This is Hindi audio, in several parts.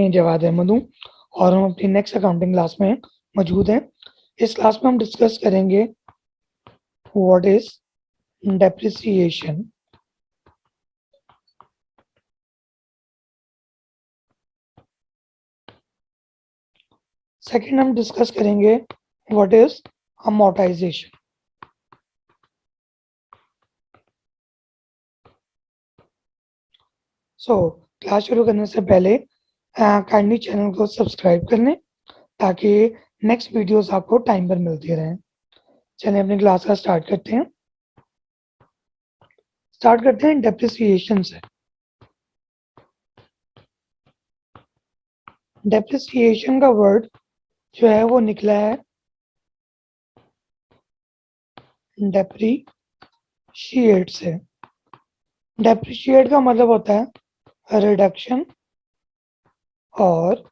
मैं जवाद अहमद हूँ और हम अपनी नेक्स्ट अकाउंटिंग क्लास में मौजूद हैं। इस क्लास में हम डिस्कस करेंगे व्हाट इज डेप्रिसिएशन। सेकंड हम डिस्कस करेंगे व्हाट इज अमोर्टाइजेशन। क्लास शुरू करने से पहले काइंडली चैनल को सब्सक्राइब कर लें ताकि नेक्स्ट वीडियोस आपको टाइम पर मिलती रहें। चलिए अपनी क्लास का स्टार्ट करते हैं। डेप्रिसिएशन से। डेप्रिसिएशन का वर्ड जो है वो निकला है डेप्रीशिएट से। डेप्रिशिएट का मतलब होता है रिडक्शन और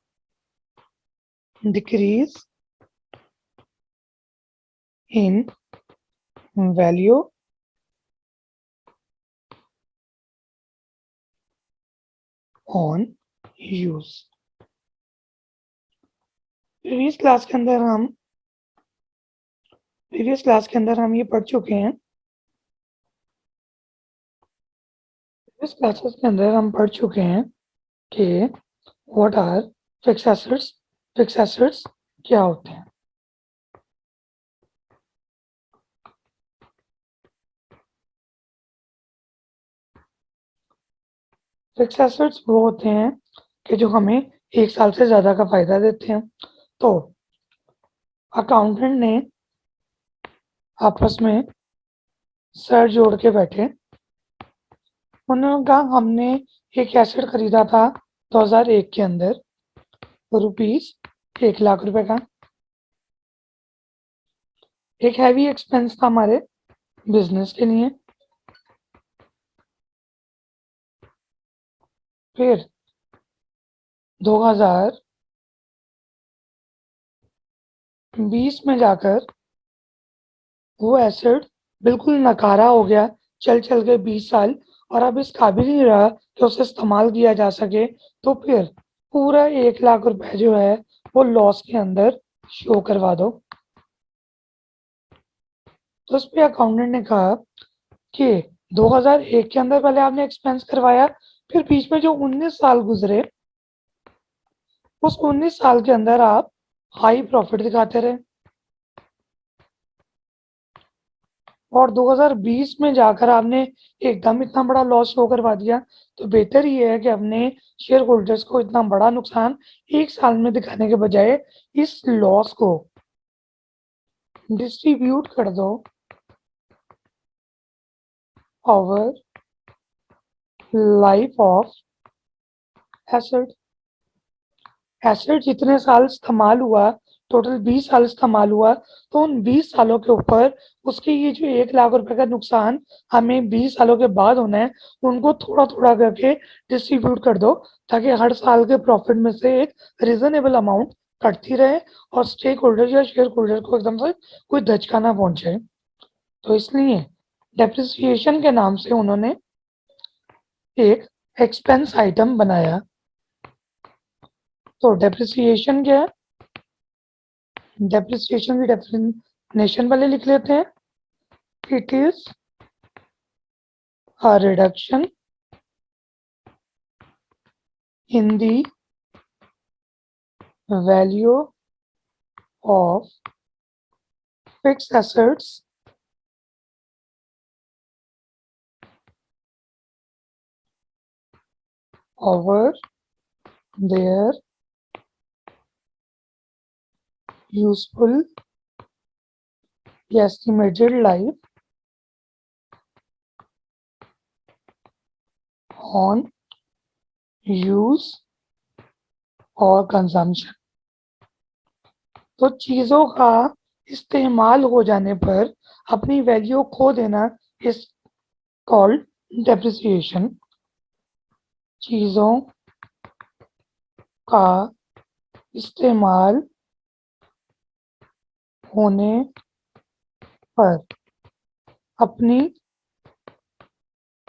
decrease in value on use. Previous class के अंदर हम ये पढ़ चुके हैं। प्रीवियस क्लासेस के अंदर हम पढ़ चुके हैं कि what are fix assets. Fix assets क्या होते हैं। फिक्स एसेट्स वो होते हैं कि जो हमें 1 साल से ज़्यादा का फायदा देते हैं। तो अकाउंटेंट ने आपस में सर जोड़ के बैठे। उन्होंने कहा हमने एक एसेट खरीदा था 2001 के अंदर रुपीज 1 लाख रुपए का। एक हैवी एक्सपेंस था हमारे बिजनेस के लिए। फिर 2020 में जाकर वो एसेट बिल्कुल नकारा हो गया, चल चल के 20 साल, और अब इस काबिल ही रहा कि उसे इस्तेमाल किया जा सके। तो फिर पूरा 1 लाख रुपए जो है वो लॉस के अंदर शो करवा दो। तो उस पे अकाउंटेंट ने कहा कि 2001 के अंदर पहले आपने एक्सपेंस करवाया, फिर बीच में जो 19 साल गुजरे उस 19 साल के अंदर आप हाई प्रॉफिट दिखाते रहे, और 2020 में जाकर आपने एकदम इतना बड़ा लॉस शो करवा दिया। तो बेहतर ये है कि अपने शेयर होल्डर्स को इतना बड़ा नुकसान 1 साल में दिखाने के बजाय इस लॉस को डिस्ट्रीब्यूट कर दो over life of asset. Asset जितने साल इस्तेमाल हुआ, टोटल 20 साल इस्तेमाल हुआ, तो उन 20 सालों के ऊपर उसके ये जो 1 लाख रुपए का नुकसान हमें 20 सालों के बाद होना है, उनको थोड़ा थोड़ा करके डिस्ट्रीब्यूट कर दो ताकि हर साल के प्रॉफिट में से एक रीजनेबल अमाउंट कटती रहे और स्टेक होल्डर या शेयर होल्डर को एकदम से कोई धचका ना पहुंचे। तो इसलिए डेप्रिसिएशन के नाम से उन्होंने एक एक्सपेंस आइटम बनाया। तो डेप्रिसिएशन क्या है? डेप्रिसिएशन की डेफिनेशन पहले लिख लेते हैं। It is a reduction in the value of fixed assets over their useful estimated life on use और कंजम्पशन। तो चीज़ों का इस्तेमाल हो जाने पर अपनी वैल्यू खो देना इज कॉल्ड डेप्रिसिएशन। चीज़ों का इस्तेमाल होने पर अपनी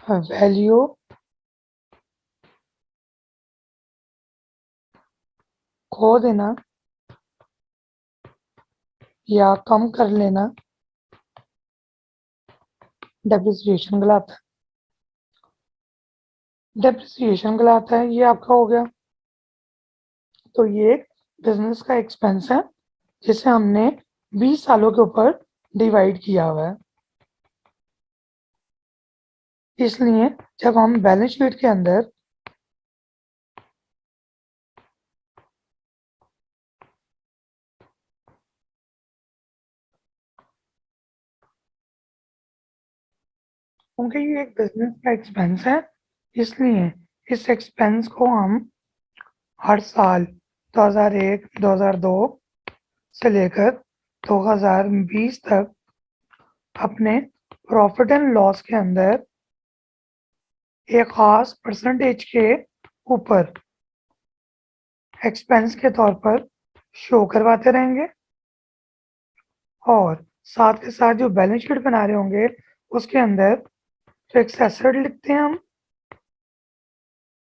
वैल्यू खो देना या कम कर लेना डेप्रिसिएशन कहलाता है। डेप्रिसिएशन कहलाता है, ये आपका हो गया। तो ये एक बिजनेस का एक्सपेंस है जिसे हमने 20 सालों के ऊपर डिवाइड किया हुआ है। इसलिए जब हम बैलेंस शीट के अंदर क्योंकि ये एक बिजनेस का एक्सपेंस है, इसलिए इस एक्सपेंस को हम हर साल 2001, 2002 से लेकर 2020 तक अपने प्रॉफिट एंड लॉस के अंदर एक खास परसेंटेज के ऊपर एक्सपेंस के तौर पर शो करवाते रहेंगे और साथ के साथ जो बैलेंस शीट बना रहे होंगे उसके अंदर फिक्स एसेट लिखते हैं हम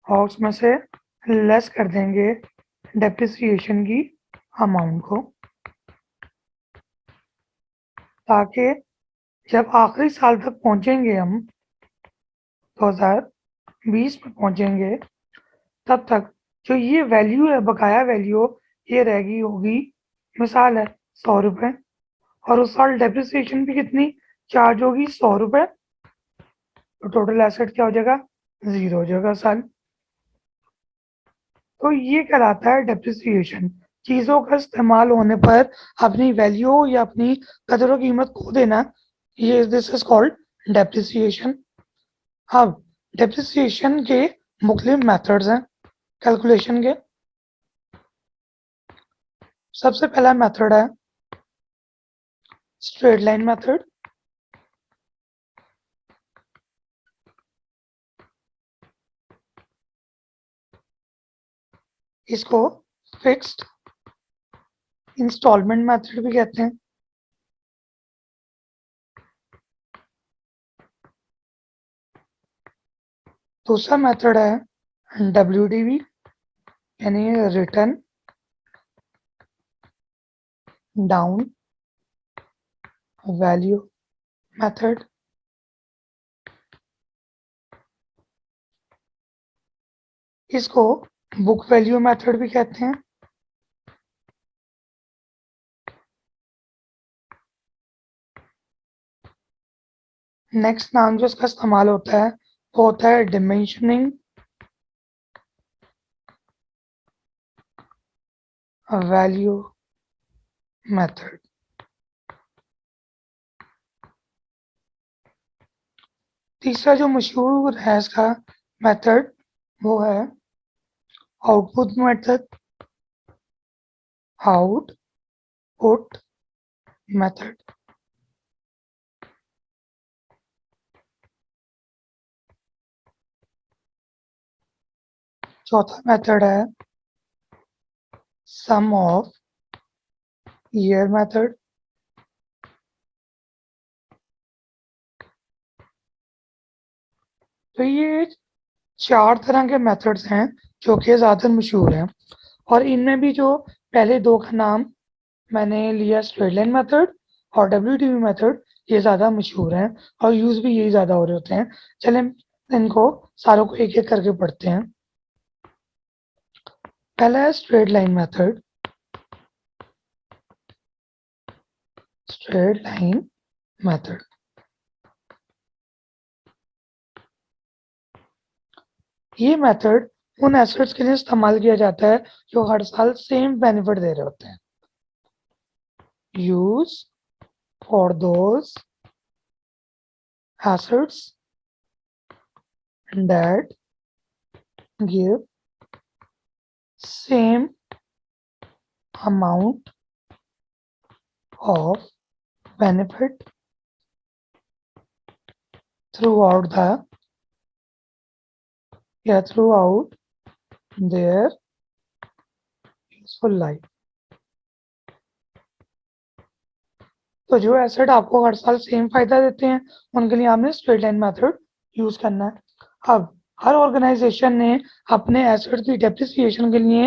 और उसमें से लेस कर देंगे डेप्रिसिएशन की अमाउंट को, ताकि जब आखिरी साल तक पहुंचेंगे हम 2020 में पहुंचेंगे तब तक जो ये वैल्यू है, बकाया वैल्यू, ये रहेगी होगी, मिसाल है 100 रुपये, और उस साल डेप्रिसिएशन भी कितनी चार्ज होगी, 100 रुपये। तो टोटल एसेट क्या हो जाएगा, 0 हो जाएगा साल। तो ये कहलाता है डेप्रिसिएशन। चीज़ों का इस्तेमाल होने पर अपनी वैल्यू या अपनी कदर कीमत खो देना, ये दिस इज कॉल्ड डेप्रिसिएशन। अब डेप्रिसिएशन के मुख्तलिफ मेथड्स हैं कैलकुलेशन के। सबसे पहला मेथड है स्ट्रेट लाइन मेथड। इसको फिक्स्ड इंस्टॉलमेंट मेथड भी कहते हैं। दूसरा मेथड है WDV यानी रिटर्न डाउन वैल्यू मेथड। इसको बुक वैल्यू मेथड भी कहते हैं। नेक्स्ट नाम जो इसका इस्तेमाल होता है वो होता है डिमेंशनिंग वैल्यू मेथड। तीसरा जो मशहूर है इसका मेथड वो है आउटपुट मेथड, आउटपुट मेथड। चौथा मेथड है सम ऑफ ईयर मेथड। तो ये 4 तरह के मेथड्स हैं जो कि ज़्यादा मशहूर हैं, और इनमें भी जो पहले दो का नाम मैंने लिया स्ट्रेट लाइन मेथड और WDV मेथड, ये ज़्यादा मशहूर हैं और यूज़ भी यही ज़्यादा हो रहे होते हैं। चलें इनको सारों को एक एक करके पढ़ते हैं। पहला है straight line method. Straight line method ये मेथड उन एसेट्स के लिए इस्तेमाल किया जाता है जो हर साल सेम बेनिफिट दे रहे होते हैं। Use for those assets that give same amount of benefit throughout their useful life। तो जो एसेट आपको हर साल सेम फायदा देते हैं उनके लिए आपने स्ट्रेट लाइन मेथड यूज करना है। अब हर ऑर्गेनाइजेशन ने अपने एसेट की डेप्रिसिएशन के लिए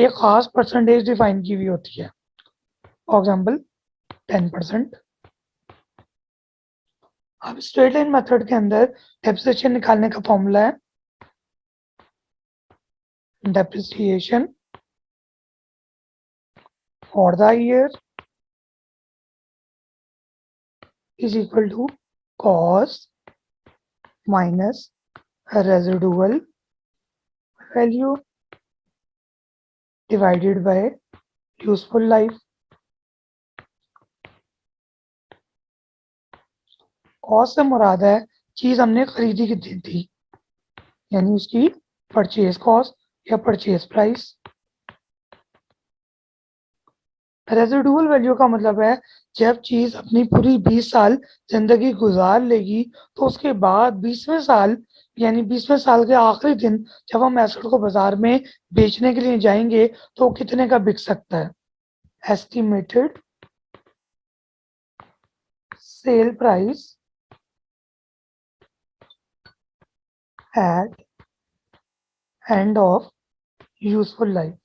एक खास परसेंटेज डिफाइन की हुई होती है। For example 10%। अब स्ट्रेट लाइन मेथड के अंदर डेप्रिसिएशन निकालने का फॉर्मूला है depreciation for the year is equal to cost minus residual value divided by useful life। Cost से मुराद है चीज हमने खरीदी कितनी थी, यानी उसकी परचेज कॉस्ट या परचेज प्राइस। रेजिडुअल वैल्यू का मतलब है जब चीज अपनी पूरी 20 साल जिंदगी गुजार लेगी तो उसके बाद 20वें साल यानी 20वें साल के आखिरी दिन जब हम एसेट को बाजार में बेचने के लिए जाएंगे तो कितने का बिक सकता है। Estimated sale price at end of useful life.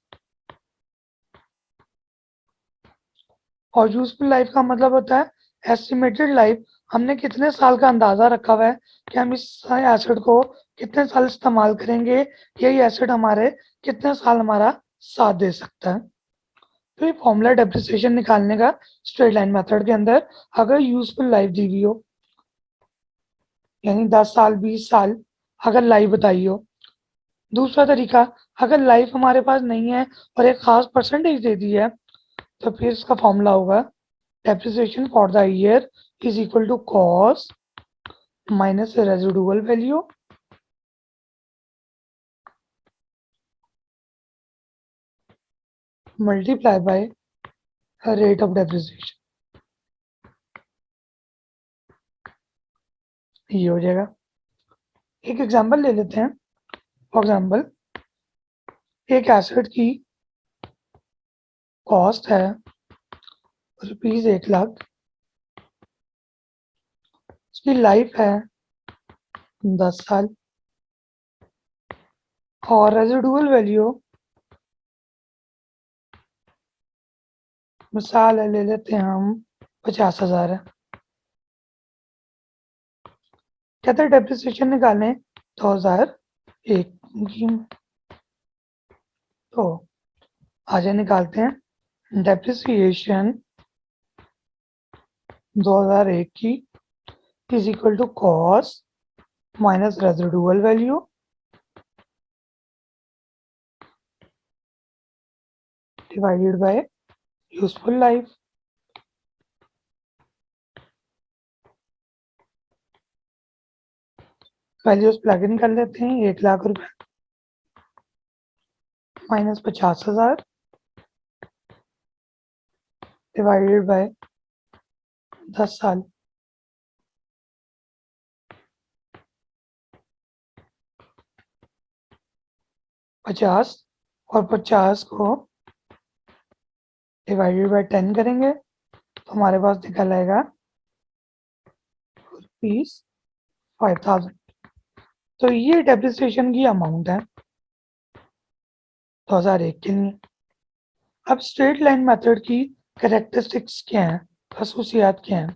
और यूजफुल लाइफ का मतलब होता है एस्टिमेटेड लाइफ, हमने कितने साल का अंदाजा रखा हुआ है कि हम इस एसिड को कितने साल इस्तेमाल करेंगे, यही एसिड हमारे कितने साल हमारा साथ दे सकता है। तो ये फॉर्मूला डेप्रिसिएशन निकालने का स्ट्रेट लाइन मेथड के अंदर अगर यूजफुल लाइफ दी हुई हो यानी 10 साल 20 साल अगर लाइफ बताई हो। दूसरा तरीका, अगर लाइफ हमारे पास नहीं है और एक खास परसेंटेज दे दी है तो फिर इसका फॉर्मूला होगा depreciation for the year is equal to cost minus residual value multiply by rate of depreciation। ये हो जाएगा। एक एग्जांपल ले लेते हैं। फॉर एग्जांपल एक एसेट की कॉस्ट है ₹1,00,000, उसकी लाइफ है 10 साल और रेजिडुअल वैल्यू मिसाल है ले लेते हैं हम 50,000 है। कहते हैं डेप्रिसिएशन निकालें 2001 की। तो आगे निकालते हैं डेप्रिसिएशन 2001 की is equal to cost minus residual value divided by useful life। Values plug in कर लेते हैं। 1,00,000 रुपए माइनस 50,000 डिवाइडेड बाय 10 साल। पचास और 50 को डिवाइडेड बाय 10 करेंगे तो हमारे पास निकल आएगा ₹5,000। तो ये डेप्रिसिएशन की अमाउंट है 2001 के लिए। अब स्ट्रेट लाइन मेथड की कैरेक्टरिस्टिक्स क्या है, खसूसियात क्या है।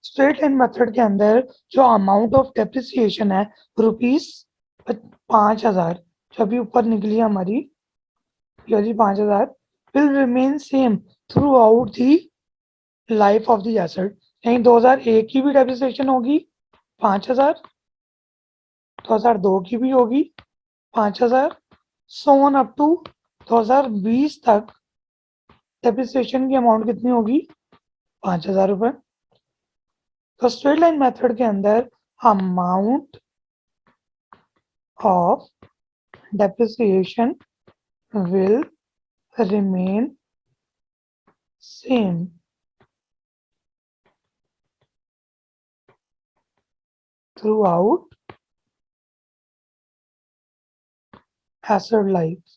स्ट्रेट लाइन मेथड के अंदर जो अमाउंट ऑफ डेप्रिसिएशन है ₹5,000, जो अभी ऊपर निकली हमारी यानी 5,000 will remain same through out the life of the asset. यानी 2001 की भी डेप्रिसिएशन होगी 5,000, 2002 की भी होगी 5,000, सो ऑन अप टू 2020 तक डेप्रिसिएशन की अमाउंट कितनी होगी 5,000 रुपए। तो स्ट्रेट लाइन मेथड के अंदर amount of depreciation will remain same throughout asset life।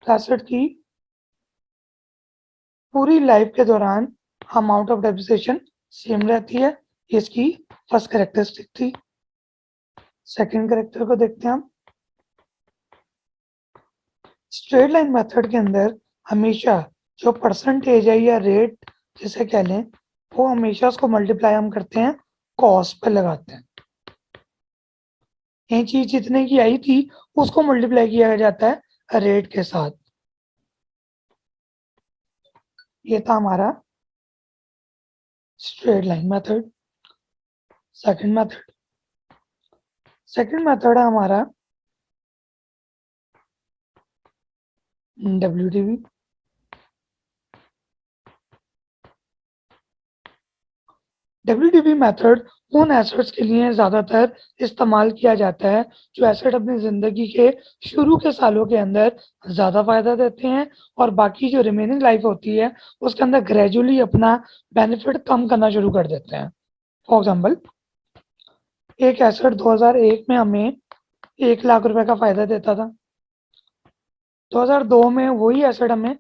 Asset की पूरी लाइफ के दौरान अमाउंट ऑफ डेप्रिसिएशन सेम रहती है, इसकी फर्स्ट कैरेक्टरिस्टिक थी। सेकंड कैरेक्टर को देखते हैं हम। स्ट्रेट लाइन मेथड के अंदर हमेशा जो परसेंटेज है या रेट जिसे कह लें, वो हमेशा उसको मल्टीप्लाई हम करते हैं कॉस पे लगाते हैं। ये चीज जितने की आई थी उसको मल्टीप्लाई किया जाता है रेट के साथ। ये था हमारा straight line method. Second method है हमारा WDV। WDV मेथड उन एसेट्स के लिए ज़्यादातर इस्तेमाल किया जाता है जो एसेट अपनी ज़िंदगी के शुरू के सालों के अंदर ज़्यादा फ़ायदा देते हैं और बाकी जो रिमेनिंग लाइफ होती है उसके अंदर ग्रेजुअली अपना बेनिफिट कम करना शुरू कर देते हैं। फॉर एग्जांपल, एक एसेट 2001 में हमें 1 लाख रुपए का फ़ायदा देता था। 2002 में वही एसेट हमें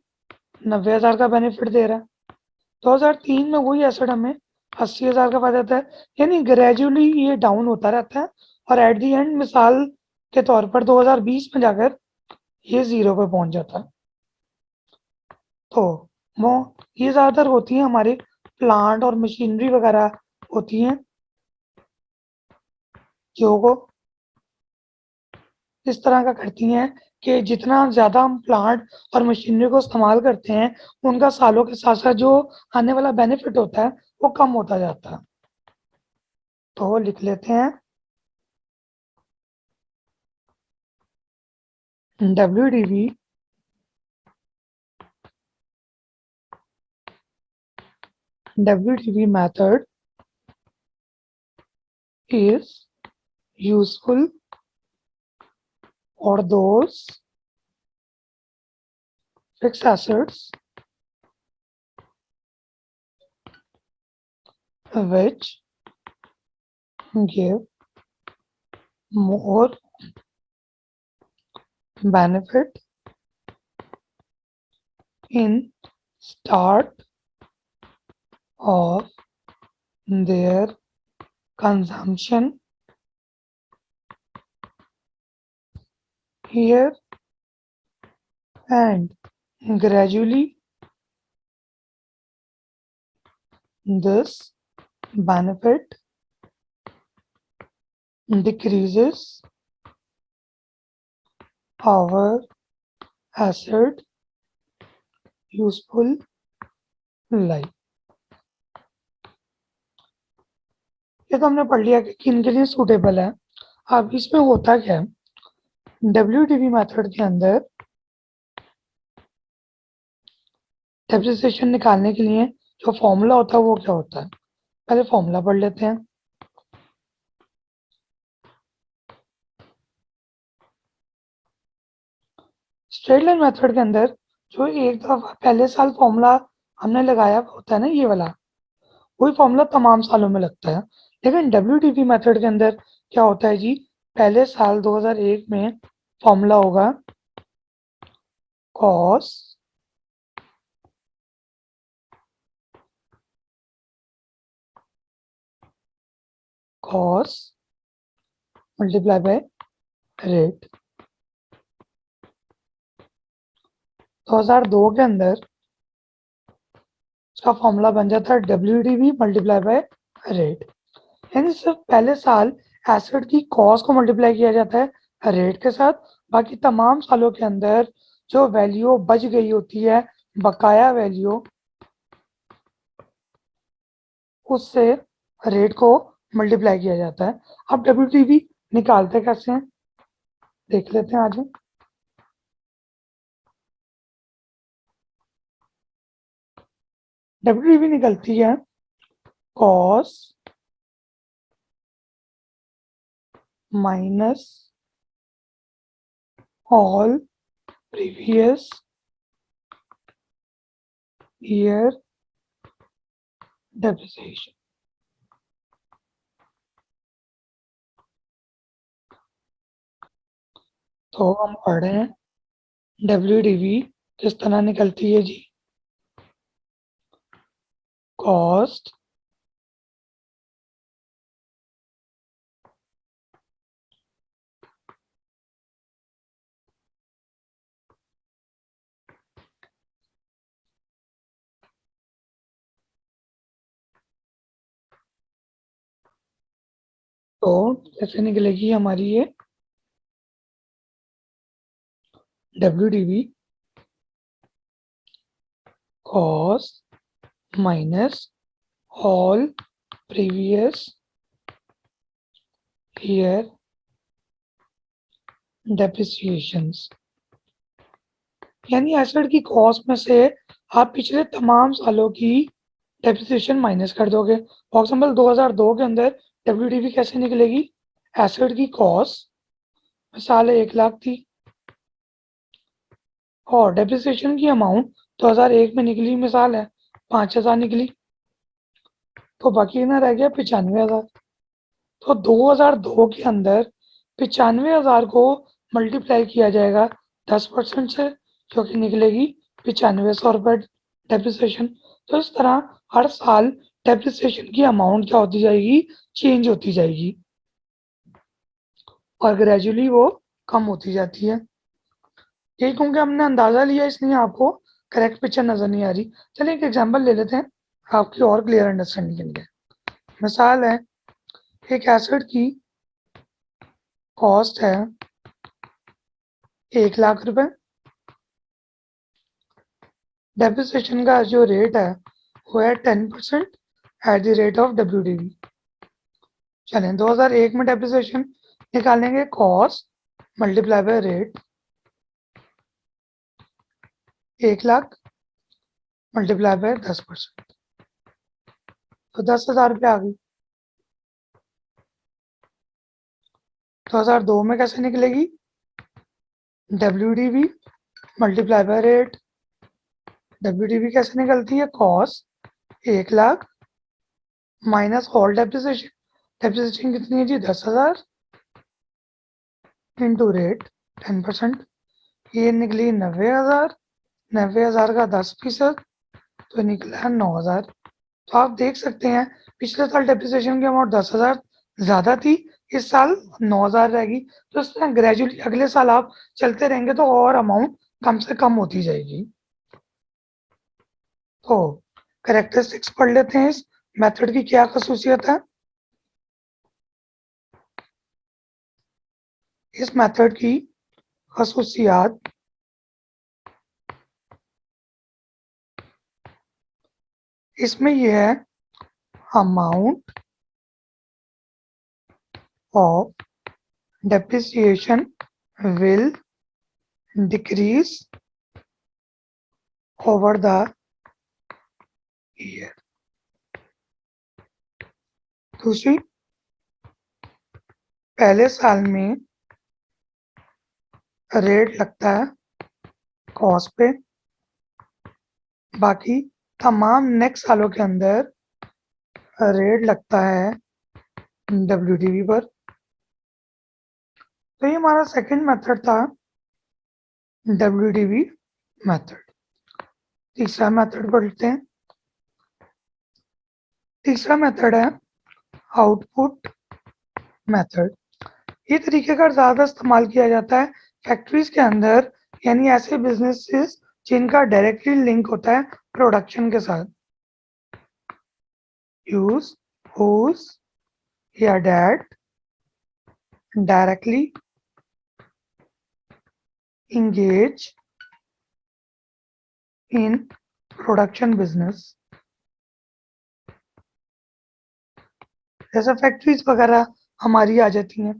90,000 का बेनिफिट दे रहा है। 2003 में वही एसेट हमें 80,000 का फायदा देता है। यानी ग्रेजुअली ये डाउन होता रहता है और एट दी एंड मिसाल के तौर पर 2020 में जाकर ये 0 पे पहुंच जाता है। तो वो ये ज़्यादातर होती है हमारे प्लांट और मशीनरी वगैरह होती हैं जो को इस तरह का करती हैं कि जितना ज़्यादा हम प्लांट और मशीनरी को इस्तेमाल करते हैं उनका सालों के साथ साथ जो आने वाला बेनिफिट होता है वो कम होता जाता है। तो लिख लेते हैं WDV method is useful for those fixed assets which give more benefit in start of their consumption year and gradually this benefit decreases our asset useful life। ये तो हमने पढ़ लिया कि किन के लिए सूटेबल है। अब इसमें होता क्या है, WDV मेथड के अंदर डेप्रिसिएशन निकालने के लिए जो फॉर्मूला होता है वो क्या होता है, पहले फॉर्मूला पढ़ लेते हैं। स्ट्रेट लाइन मेथड के अंदर जो एक दफा पहले साल फॉर्मूला हमने लगाया होता है ना, ये वाला वही फॉर्मूला तमाम सालों में लगता है। लेकिन WDV मेथड के अंदर क्या होता है जी, पहले साल 2001 में फॉर्मूला होगा कॉस मल्टीप्लाई बाय रेट। 2002 के अंदर उसका फॉर्मूला बन जाता है WDV मल्टीप्लाई बाय रेट। यानी सिर्फ पहले साल एसेट की कॉस्ट को मल्टीप्लाई किया जाता है रेट के साथ, बाकी तमाम सालों के अंदर जो वैल्यू बच गई होती है, बकाया वैल्यू, उससे रेट को मल्टीप्लाई किया जाता है। अब WDV निकालते कैसे हैं देख लेते हैं आज। WDV निकलती है cos minus all previous year depreciation. तो हम पढ़ रहे हैं WDV किस तरह निकलती है जी, कॉस्ट तो कैसे निकलेगी हमारी ये WDV cos minus all previous year depreciations, यानी एसेट की कॉस्ट में से आप पिछले तमाम सालों की डेप्रिसिएशन माइनस कर दोगे। फॉर एग्जाम्पल 2002 के अंदर WDV कैसे निकलेगी? एसेट की कॉस्ट मिसाल 1 लाख थी और डेप्रिसिएशन की अमाउंट 2001 में निकली मिसाल है 5,000 निकली, तो बाकी ना रह गया 95,000। तो 2002 के अंदर 95,000 को मल्टीप्लाई किया जाएगा 10% से, जो कि निकलेगी 9500 रुपये डेप्रिसिएशन। तो इस तरह हर साल डेप्रिसिएशन की अमाउंट क्या होती जाएगी? चेंज होती जाएगी और ग्रेजुअली वो कम होती जाती है। ये क्योंकि हमने अंदाजा लिया इसलिए आपको करेक्ट पिक्चर नजर नहीं आ रही। चलिए एक एग्जांपल ले लेते हैं आपकी और क्लियर अंडरस्टैंडिंग के लिए। मिसाल है एक एसेट की कॉस्ट है 1 लाख रुपए, डेप्रिसिएशन का जो रेट है वो है 10% at the rate of WDV। चलें 2001 में डेप्रिसिएशन निकालेंगे, cost multiply by rate, 1 lakh multiply by 10%, तो 10,000 रुपये आ गई। 2002 में कैसे निकलेगी? WDV multiply by rate, WDV कैसे निकलती है? Cost 1 lakh minus all depreciation, depreciation कितनी है जी? 10,000 इंटू रेट 10%, ये निकली 90,000, 90,000 का 10%, तो निकला है 9,000। तो आप देख सकते हैं पिछले साल डेप्रिसिएशन की अमाउंट 10,000 ज़्यादा थी, इस साल 9,000 रहेगी। तो इस तरह ग्रेजुअली अगले साल आप चलते रहेंगे तो और अमाउंट कम से कम होती जाएगी। तो कैरेक्टरिस्टिक्स पढ़ लेते हैं इस मेथड की क्या खसूसियत है। इस मेथड की खसूसियात इसमें यह है amount of depreciation will decrease over the year। दूसरी, पहले साल में रेट लगता है कॉस्ट पे, बाकी तमाम नेक्स्ट सालों के अंदर रेट लगता है WDV पर। तो ये हमारा सेकंड मेथड था WDV मेथड। तीसरा मेथड पढ़ते हैं। तीसरा मेथड है आउटपुट मेथड। ये तरीकेकार ज़्यादा इस्तेमाल किया जाता है फैक्ट्रीज के अंदर, यानी ऐसे बिजनेसेस जिनका डायरेक्टली लिंक होता है प्रोडक्शन के साथ। यूज whose या that directly engage in production business। जैसे फैक्ट्रीज वगैरह हमारी आ जाती हैं।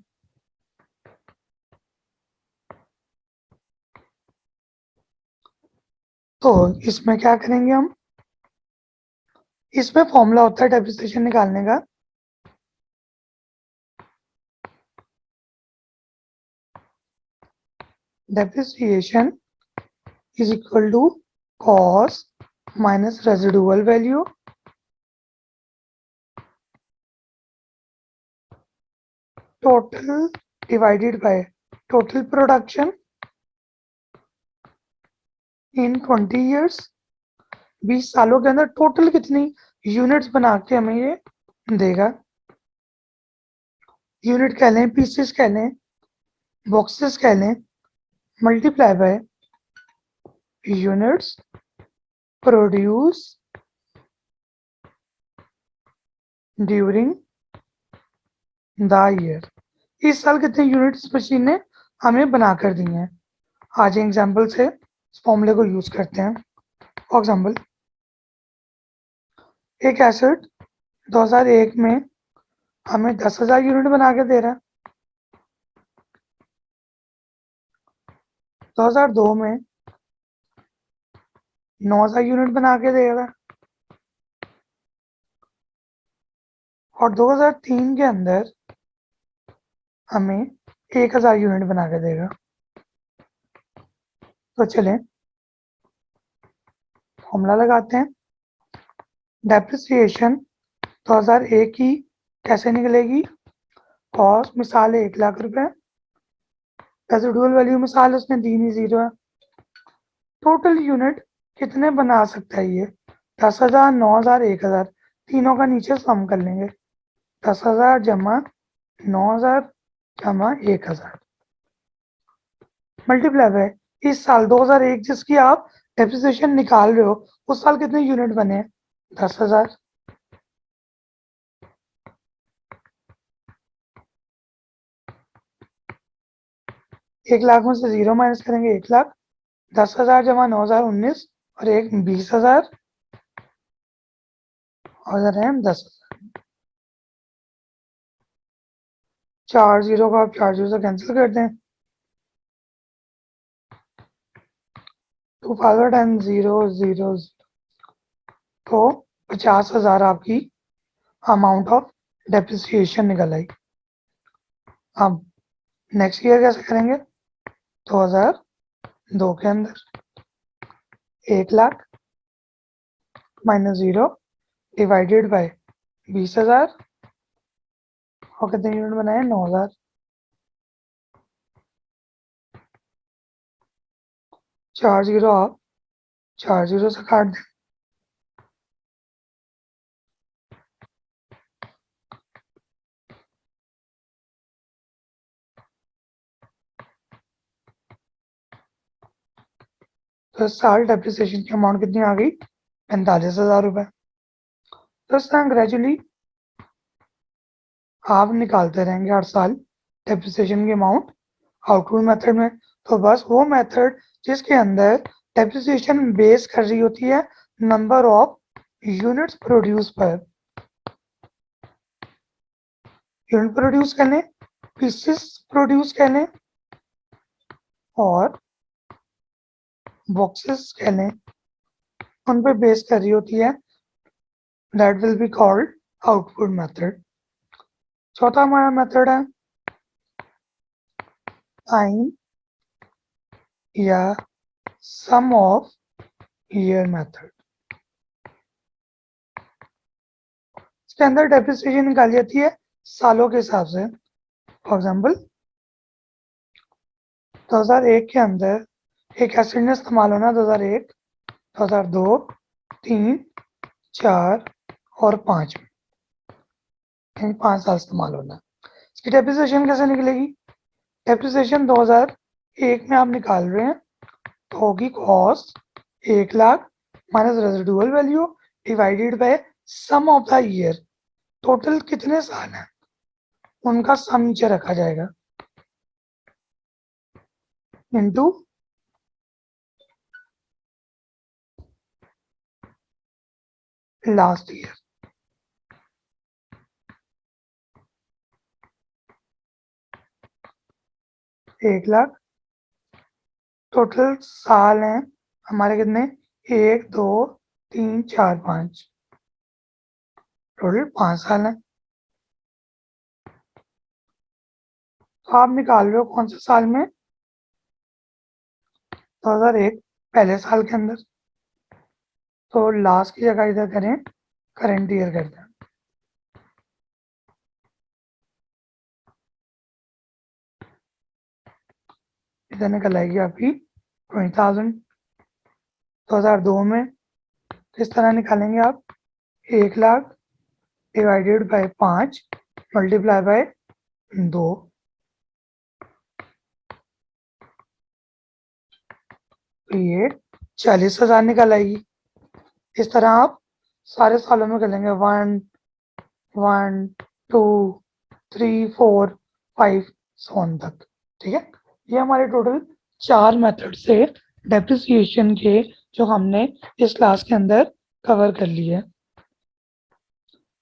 तो इसमें क्या करेंगे हम? इसमें फॉर्मूला होता है डेप्रिसिएशन निकालने का। Depreciation is equal to cost minus residual value total divided by total production in 20 years. 20 सालों के अंदर टोटल कितनी यूनिट्स बना के हमें ये देगा। यूनिट कह लें, पीसेस कह लें, बॉक्सेस कह लें, multiply by units produce during the year, इस साल कितने यूनिट्स मशीन ने हमें बना कर दी हैं। आज एग्जाम्पल से इस फॉर्मूले को यूज करते हैं। फॉर एग्जाम्पल, एक एसिड 2001 में हमें 10,000 यूनिट बना के दे रहा है, 2002 में 9,000 यूनिट बना के दे रहा है, और 2003 के अंदर हमें 1,000 यूनिट बना के देगा। तो चलें फॉर्मूला लगाते हैं। डेप्रिसिएशन 2001 की कैसे निकलेगी? कॉस्ट मिसाल है 1,00,000 रुपए, रेसिडुअल वैल्यू मिसाल उसने दी नहीं, 0 है। टोटल यूनिट कितने बना सकता है ये? 10,000, 9,000, 1,000, तीनों का नीचे सम कर लेंगे। 10,000 जमा 9,000 जमा 1,000 मल्टीप्लाई बाय इस साल 2001 जिसकी आप डेप्रिसिएशन निकाल रहे हो, उस साल कितने यूनिट बने? 10,000। एक लाख में से 0 माइनस करेंगे, 1,00,000। 10,000 जमा 9,000 19, और एक 20,000, और रहे 10,000। 4 0 को आप 4 0 से कैंसिल कर दें, 2 5 10 0 0, तो 50,000 आपकी अमाउंट ऑफ डेप्रिसिएशन निकल आई। अब नेक्स्ट ईयर कैसे करेंगे? 2002 के अंदर 1,00,000 माइनस 0 डिवाइडेड बाय 20,000, और कितने यूनिट बनाए? 9,000। 4 0 आप 4 0 से काट दें, तो इस साल डेप्रिसिएशन की अमाउंट कितनी आ गई? 45,000 रुपए। तो इस तरह ग्रेजुअली आप निकालते रहेंगे हर साल डेप्रिसिएशन की अमाउंट आउटपुट मेथड में। तो बस वो मेथड जिसके अंदर डेप्रिसिएशन बेस कर रही होती है नंबर ऑफ यूनिट्स प्रोड्यूस पर। यूनिट प्रोड्यूस कर लें, पीसेस प्रोड्यूस कर लें, और बॉक्सेस कह लें, उन पर बेस कर रही होती है। That will be called output method. चौथा हमारा मेथड है टाइम या सम ऑफ ईयर मेथड। इसके अंदर डेप्रिसिएशन निकाली जाती है सालों के हिसाब से। फॉर एग्जाम्पल, 2001 के अंदर एक एसिड ने इस्तेमाल होना 2001, 2002, 3, 4 और 5 में, यानी 5 साल इस्तेमाल होना। इसकी डेप्रिसिएशन कैसे निकलेगी? डेप्रिसिएशन 2001 में आप निकाल रहे हैं तो होगी cost 1,00,000 minus residual value divided by sum of the year. टोटल कितने साल हैं उनका सम नीचे रखा जाएगा, इनटू लास्ट ईयर। 1,00,000 टोटल साल हैं हमारे कितने? 1 2 3 4 5, टोटल 5 साल हैं। तो आप निकाल रहे हो कौन से साल में? 2001 पहले साल के अंदर। तो लास्ट की जगह इधर करें, करंट ईयर कर दें। इधर निकल आएगी आपकी 20,000। 2002 में किस तरह निकालेंगे आप? 1,00,000 डिवाइडेड बाय 5 मल्टीप्लाई बाय 2, तो ये 40,000 निकल आएगी। इस तरह आप सारे सालों में करेंगे 1 1 2 3, 4, 5 सोन तक। ठीक है, ये हमारे टोटल 4 मेथड से डेप्रिसिएशन के जो हमने इस क्लास के अंदर कवर कर लिए।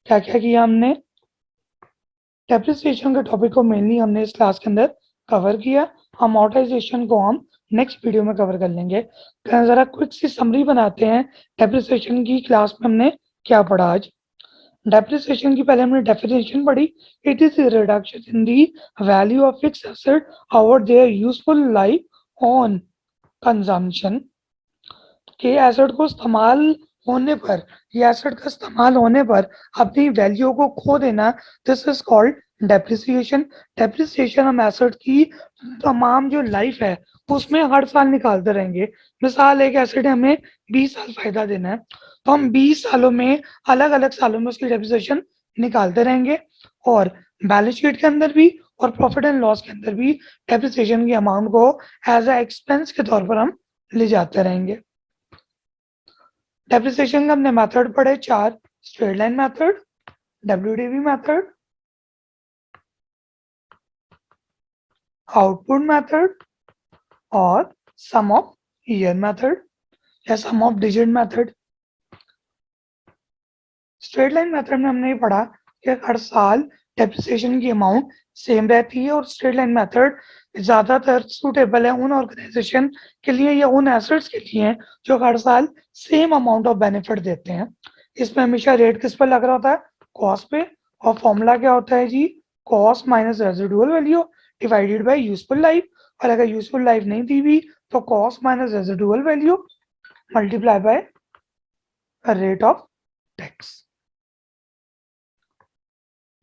क्या क्या किया हमने? डेप्रिसिएशन के टॉपिक को मेनली हमने इस क्लास के अंदर कवर किया। अमोर्टाइजेशन को हम नेक्स्ट वीडियो में कवर कर लेंगे। ज़रा क्विक सी समरी बनाते हैं डेप्रिसिएशन की। क्लास में हमने क्या पढ़ा आज? डेप्रिसिएशन की पहले हमने डेफिनेशन पढ़ी। It is reduction in the value of fixed asset over their useful life on consumption. के एसेट को इस्तेमाल होने पर, ये एसेट का इस्तेमाल होने पर अपनी वैल्यू को खो देना, this is called depreciation. Depreciation हम एसेट की तमाम जो लाइफ है उसमें हर साल निकालते रहेंगे। मिसाल, एक एसेट हमें 20 साल फायदा देना है, तो हम 20 सालों में अलग अलग सालों में उसकी डेप्रिसिएशन निकालते रहेंगे, और बैलेंस शीट के अंदर भी और प्रॉफिट एंड लॉस के अंदर भी डेप्रिसिएशन की अमाउंट को एज अ एक्सपेंस के तौर पर हम ले जाते रहेंगे। डेप्रिसिएशन का हमने मेथड पढ़े 4। Straight line method, WDV method, output method और सम ऑफ ईयर मेथड या sum of digit method. Straight line method में हमने पढ़ा कि हर साल डेप्रिसिएशन की अमाउंट सेम रहती है, और स्ट्रेट लाइन मेथड ज़्यादातर सूटेबल है उन ऑर्गेनाइजेशन के लिए या उन एसेट्स के लिए जो हर साल सेम अमाउंट ऑफ बेनिफिट देते हैं। इसमें हमेशा रेट किस पर लग रहा होता है? कॉस्ट पे। और फॉर्मूला क्या होता है जी? Cost minus residual value divided by useful life. और अगर यूजफुल लाइफ नहीं दी हुई तो cost minus residual value multiply by rate of tax.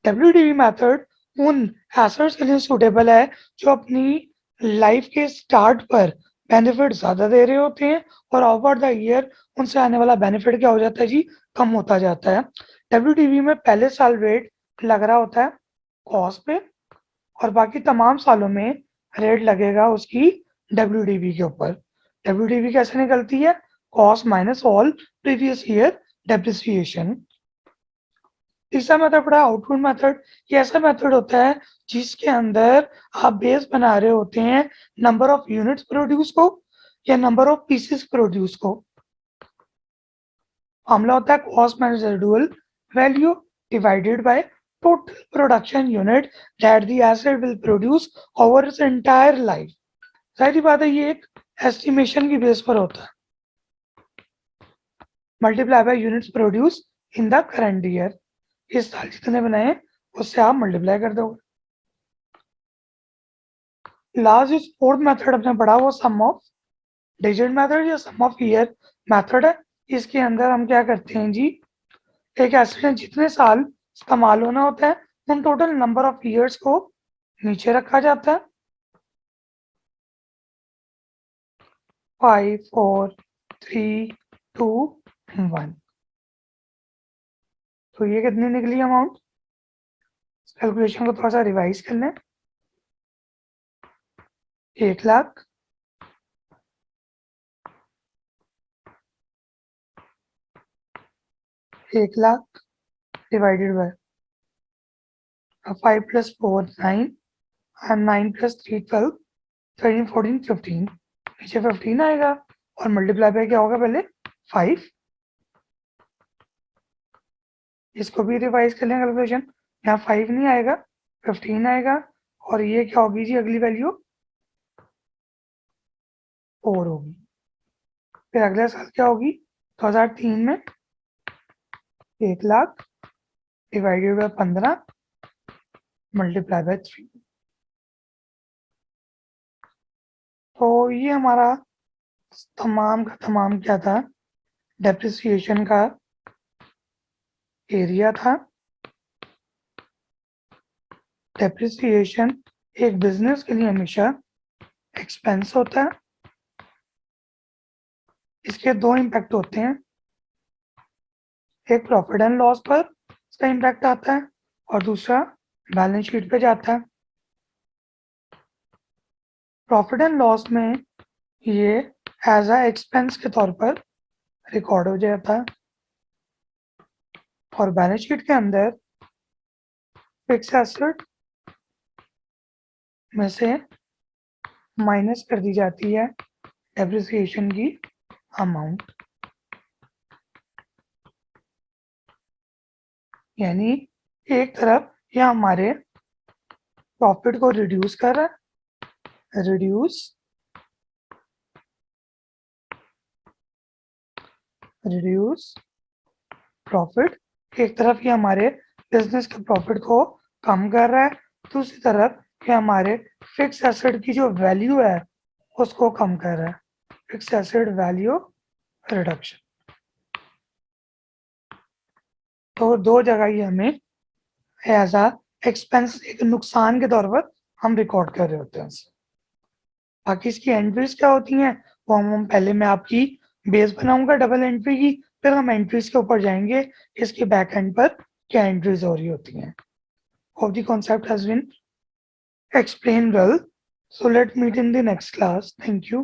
WDV method उन एसेट्स के लिए सूटेबल है जो अपनी लाइफ के स्टार्ट पर बेनिफिट ज़्यादा दे रहे होते हैं, और ओवर द ईयर उनसे आने वाला बेनिफिट क्या हो जाता है जी? कम होता जाता है। डब्ल्यूडीवी में पहले साल रेट लग रहा होता है कॉस्ट पे, और बाकी तमाम सालों में रेट लगेगा उसकी डब्ल्यूडीवी के ऊपर। डब्ल्यूडीवी कैसे निकलती है? Cost minus all previous year depreciation. तीसरा मेथड पड़ा आउटपुट मेथड। ये ऐसा मेथड होता है जिसके अंदर आप बेस बना रहे होते हैं नंबर ऑफ यूनिट्स प्रोड्यूस को या नंबर ऑफ पीसेस प्रोड्यूस को। मामला होता है cost minus residual value divided by total production unit that the asset will produce over its entire life. सारी बात है, ये एक एस्टिमेशन की बेस पर होता है। Multiply by units produce in the current year. इस साल जितने बनाए उससे आप मल्टीप्लाई कर दोगे। लास्ट इज फोर्थ मेथड अपने पढ़ा, वो सम ऑफ डिजिट मेथड या सम ऑफ ईयर मेथड है। इसके अंदर हम क्या करते हैं जी? एक एसिड है जितने साल इस्तेमाल होना होता है उन टोटल नंबर ऑफ ईयर्स को नीचे रखा जाता है। 5, 4, 3, 2, 1। तो ये कितनी निकली अमाउंट? कैलकुलेशन को थोड़ा सा रिवाइज कर लें। 1 lakh, 1 lakh divided by 5 + 4 9 and 9 + 3 12 13 14 15। नीचे 15 आएगा और मल्टीप्लाई बाय क्या होगा? पहले 5। इसको भी रिवाइज कर लें कैलकुलेशन। यहाँ 5 नहीं आएगा, 15 आएगा, और ये क्या होगी जी? अगली वैल्यू 4 होगी। फिर अगले साल क्या होगी? 2003 में 1 lakh divided by 15 multiply by 3। तो ये हमारा तमाम का तमाम क्या था? डेप्रिसिएशन का एरिया था। डेप्रिसिएशन एक बिजनेस के लिए हमेशा एक्सपेंस होता है। इसके दो इम्पैक्ट होते हैं, एक प्रॉफिट एंड लॉस पर इसका इम्पैक्ट आता है और दूसरा बैलेंस शीट पे जाता है। प्रॉफिट एंड लॉस में ये एज अ एक्सपेंस के तौर पर रिकॉर्ड हो जाता है, और बैलेंस शीट के अंदर फिक्स एसेट में से माइनस कर दी जाती है डेप्रिसिएशन की अमाउंट। यानी एक तरफ ये हमारे प्रॉफिट को रिड्यूस कर रहा है, रिड्यूस प्रॉफिट, एक तरफ ये हमारे बिजनेस के प्रॉफिट को कम कर रहा है, दूसरी तरफ ये हमारे फिक्स एसेट की जो वैल्यू है उसको कम कर रहा है, फिक्स एसेट वैल्यू रिडक्शन। तो दो जगह ही हमें एज अ एक्सपेंस, एक नुकसान के तौर पर हम रिकॉर्ड कर रहे होते हैं। बाकी इसकी एंट्रीज क्या होती हैं वो हम पहले मैं आपकी बेस बनाऊंगा डबल एंट्री की, फिर हम एंट्रीज के ऊपर जाएंगे इसके बैक एंड पर क्या एंट्रीज हो रही होती हैं। Hope the concept has been explained well. So let's meet in the next class. Thank you.